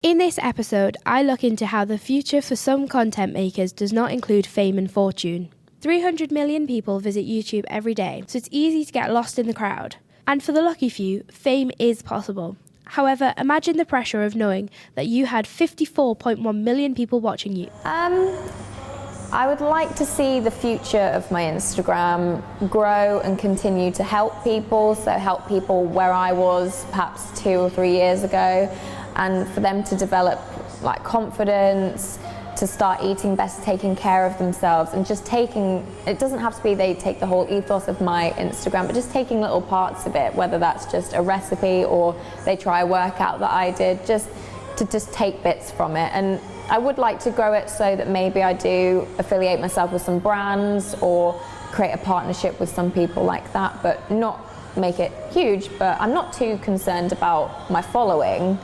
In this episode, I look into how the future for some content makers does not include fame and fortune. 300 million people visit YouTube every day, so it's easy to get lost in the crowd. And for the lucky few, fame is possible. However, imagine the pressure of knowing that you had 54.1 million people watching you. I would like to see the future of my Instagram grow and continue to help people, so help people where I was perhaps 2 or 3 years ago, and for them to develop like confidence, to start eating better, taking care of themselves, and just taking, it doesn't have to be they take the whole ethos of my Instagram, but just taking little parts of it, whether that's just a recipe or they try a workout that I did, just to take bits from it. And I would like to grow it so that maybe I do affiliate myself with some brands or create a partnership with some people like that, but not make it huge. But I'm not too concerned about my following.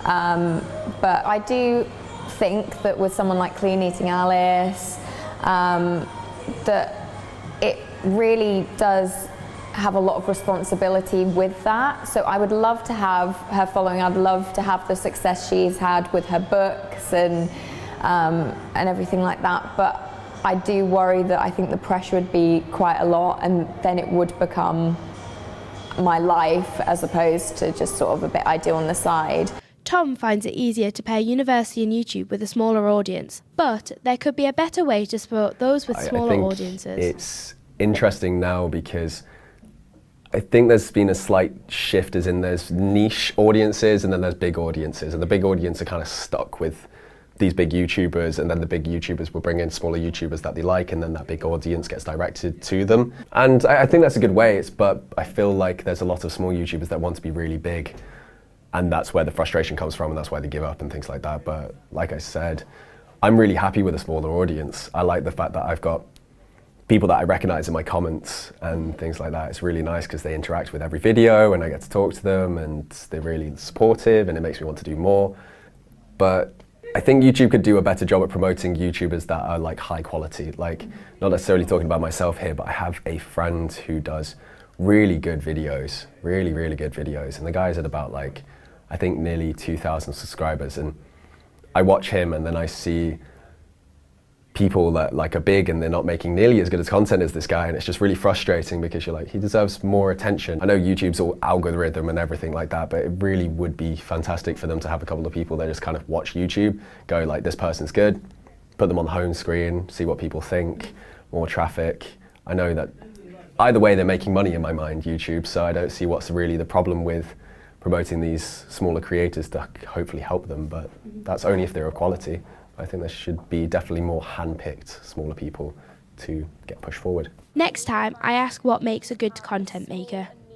But I do think that with someone like Clean Eating Alice, that it really does have a lot of responsibility with that. So I would love to have her following. I'd love to have the success she's had with her books and everything like that. But I do worry that I think the pressure would be quite a lot, and then it would become my life as opposed to just sort of a bit I do on the side. Tom finds it easier to pair university and YouTube with a smaller audience, but there could be a better way to support those with smaller audiences. It's interesting now because I think there's been a slight shift, as in there's niche audiences and then there's big audiences, and the big audience are kind of stuck with these big YouTubers, and then the big YouTubers will bring in smaller YouTubers that they like, and then that big audience gets directed to them. And I think that's a good way, but I feel like there's a lot of small YouTubers that want to be really big, and that's where the frustration comes from, and that's why they give up and things like that. But like I said, I'm really happy with a smaller audience. I like the fact that I've got people that I recognize in my comments and things like that. It's really nice because they interact with every video and I get to talk to them, and they're really supportive, and it makes me want to do more. But I think YouTube could do a better job at promoting YouTubers that are like high quality. Like, not necessarily talking about myself here, but I have a friend who does really good videos, really, really good videos. And the guy's at about like, I think nearly 2,000 subscribers. And I watch him and then I see people that like are big and they're not making nearly as good as content as this guy, and it's just really frustrating because you're like, he deserves more attention. I know YouTube's all algorithm and everything like that, but it really would be fantastic for them to have a couple of people that just kind of watch YouTube, go like, this person's good, put them on the home screen, see what people think, more traffic. I know that either way they're making money in my mind, YouTube, so I don't see what's really the problem with promoting these smaller creators to hopefully help them, but that's only if they're of quality. I think there should be definitely more hand-picked smaller people to get pushed forward. Next time, I ask what makes a good content maker.